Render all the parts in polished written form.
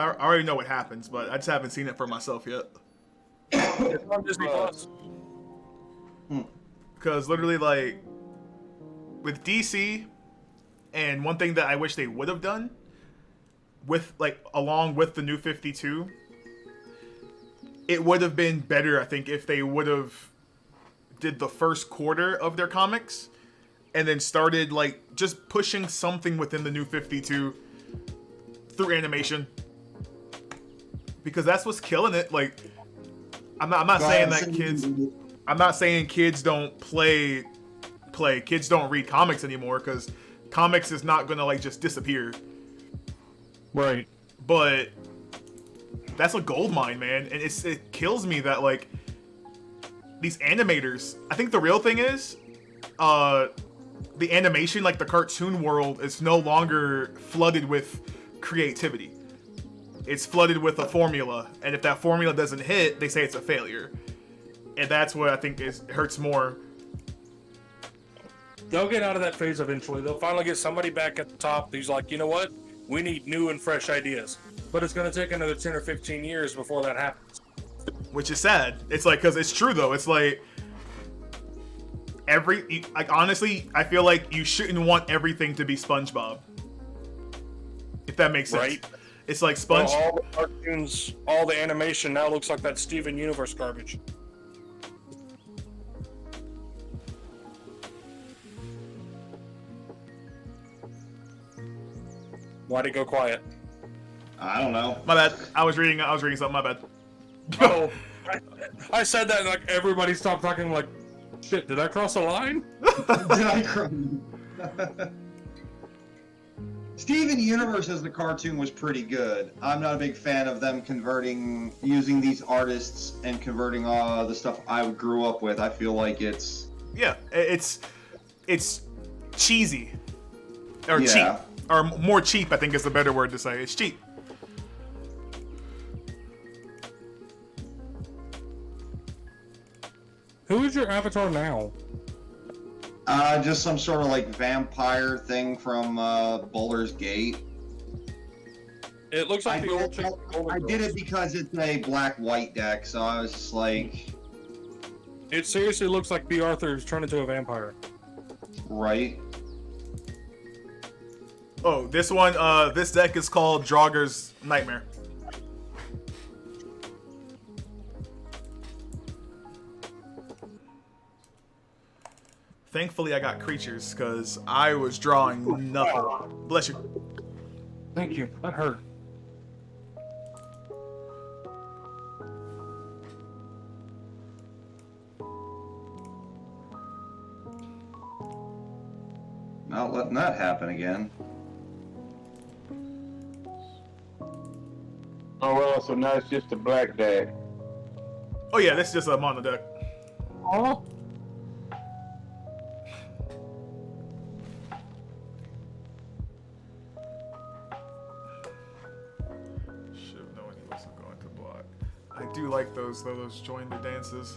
I already know what happens, but I just haven't seen it for myself yet. It's on Disney Plus. Because literally, like, with DC, and one thing that I wish they would have done, with like along with the New 52, it would have been better, I think, if they would have did the first quarter of their comics, and then started like just pushing something within the New 52 through animation, because that's what's killing it. Like, I'm not saying that kids. I'm not saying kids don't play. Kids don't read comics anymore, because comics is not gonna like just disappear. Right. But that's a gold mine, man, and it kills me that like these animators. I think the real thing is, the animation, like the cartoon world, is no longer flooded with creativity. It's flooded with a formula, and if that formula doesn't hit, they say it's a failure, and that's what I think hurts more. They'll get out of that phase eventually. They'll finally get somebody back at the top who's like, you know what? We need new and fresh ideas. But it's going to take another 10 or 15 years before that happens. Which is sad. It's like, because it's true though. It's like honestly, I feel like you shouldn't want everything to be SpongeBob. If that makes sense. Right. It's like Well, all the cartoons, all the animation now looks like that Steven Universe garbage. Why'd it go quiet? I don't know. My bad. I was reading something. My bad. Oh, I said that and like everybody stopped talking. Like, shit, did I cross a line? Did I cross? Steven Universe as the cartoon was pretty good. I'm not a big fan of them using these artists and converting the stuff I grew up with. I feel like it's cheesy or cheap. Or more cheap, I think is the better word to say. It's cheap. Who is your avatar now? Just some sort of like vampire thing from Baldur's Gate. It looks like the old chick. I did it because it's a black-white deck, so I was just like... It seriously looks like B. Arthur's turned into a vampire. Right. Oh, this one, this deck is called Draugr's Nightmare. Thankfully, I got creatures, because I was drawing nothing. Bless you. Thank you. That hurt. Not letting that happen again. Oh well, so now it's just a black deck. Oh yeah, this is just a mono deck. Oh. Should have known he wasn't going to block. I do like those though, those join the dances.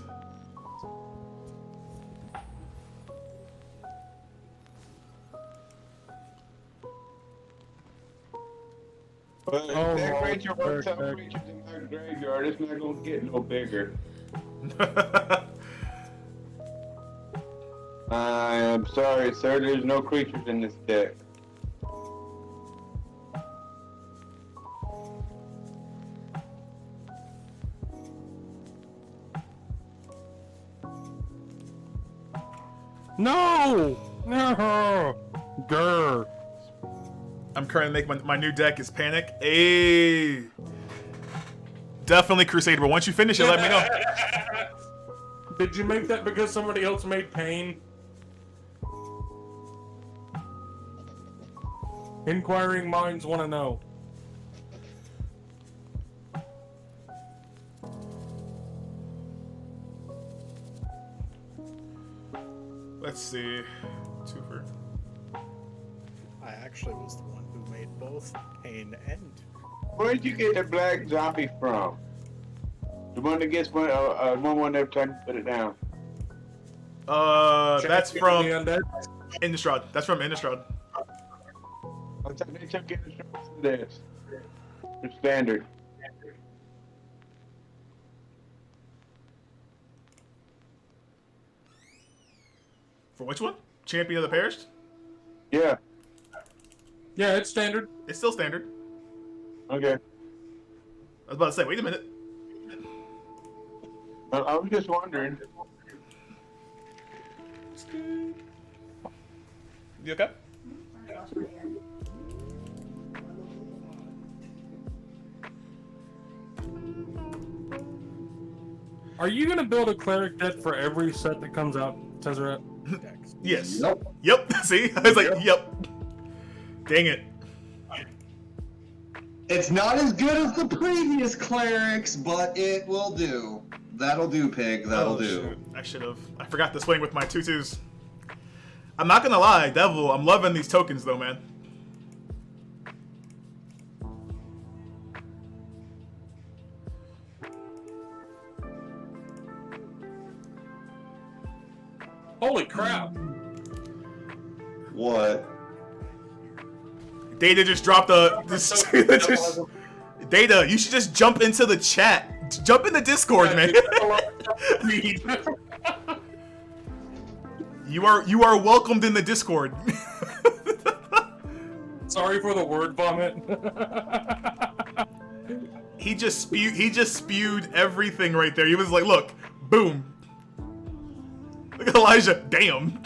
But if that creature works out creatures in my graveyard, it's not gonna get no bigger. I am sorry, sir. There's no creatures in this deck. No! No! Grr. I'm currently making my new deck is Panic. Hey, definitely Crusader. But once you finish it, let me know. Did you make that because somebody else made Pain? Inquiring minds want to know. Let's see. Twofer. I actually was the one who made both Pain and. Where'd you get the black zombie from? The one that gets one every time you put it down. That's from Undead? Innistrad. That's from Innistrad. I'm telling you, they took it from this. It's standard. For which one? Champion of the Perished? Yeah. Yeah, it's standard. It's still standard. Okay. I was about to say, wait a minute. I was just wondering. You okay? Are you gonna build a cleric deck for every set that comes out, Tezzeret? Decks. Yes. Nope. Yep. See? I was like, yep. Dang it. It's not as good as the previous clerics, but it will do. That'll do, pig. That'll do. Shoot. I should have. I forgot to swing with my 2/2s. I'm not gonna lie, Devil. I'm loving these tokens though, man. Holy crap! What? Data just dropped a. Data, you should just jump into the chat. Jump in the Discord, man. You are welcomed in the Discord. Sorry for the word vomit. He just spewed everything right there. He was like, look, boom. Look at Elijah. Damn.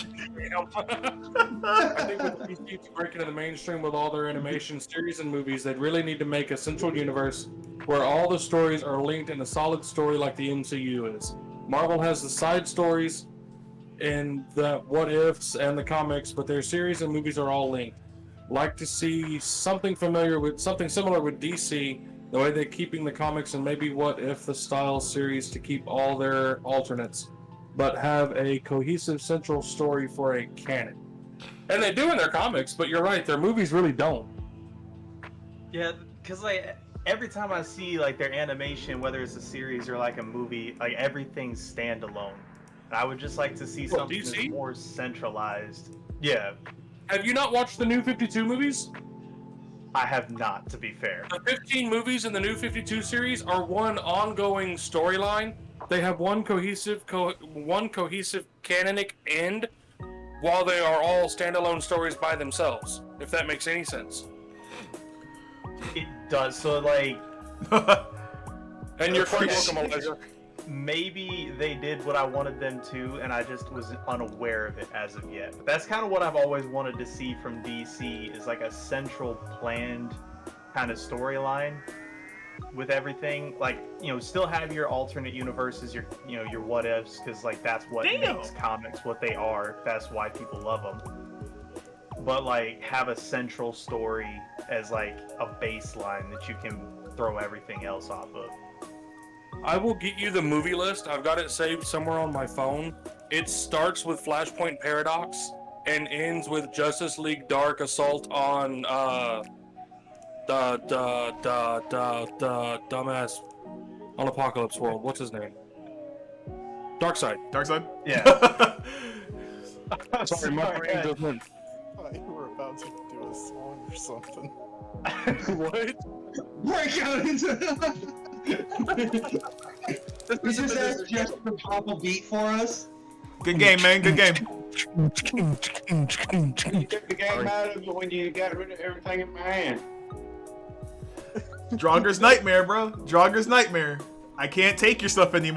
I think with DC breaking into the mainstream with all their animation series and movies, they'd really need to make a central universe where all the stories are linked in a solid story like the MCU is. Marvel has the side stories and the what ifs and the comics, but their series and movies are all linked. Like to see something similar with DC, the way they're keeping the comics and maybe what if the style series to keep all their alternates, but have a cohesive central story for a canon. And they do in their comics, but you're right, their movies really don't. Yeah, because like every time I see like their animation, whether it's a series or like a movie, like everything's standalone. And I would just like to see What, something DC? that's more centralized. Yeah, Have you not watched the new 52 movies? I have not, to be fair. The 15 movies in the new 52 series are one ongoing storyline. They have one cohesive canonic end, while they are all standalone stories by themselves. If that makes any sense. It does. So like And you're quite welcome, Elijah. maybe they did what I wanted them to, and I just was unaware of it as of yet. But that's kind of what I've always wanted to see from DC, is like a central planned kind of storyline with everything. Like, you know, still have your alternate universes, your, you know, your what ifs, because like that's what makes comics what they are. That's why people love them. But like have a central story as like a baseline that you can throw everything else off of. I will get you the movie list. I've got it saved somewhere on my phone. It starts with Flashpoint Paradox and ends with Justice League Dark Assault on the dumbass on Apocalypse World. What's his name? Darkseid. Darkseid? Yeah. Sorry, my brain doesn't. I thought you were about to do a song or something. What? Break out into. We just asked Jeff to pop a beat for us. Good game, man. Good game. You took the game out of it when you got rid of everything in my hand. Draugur's nightmare, bro. Draugur's nightmare. I can't take your stuff anymore.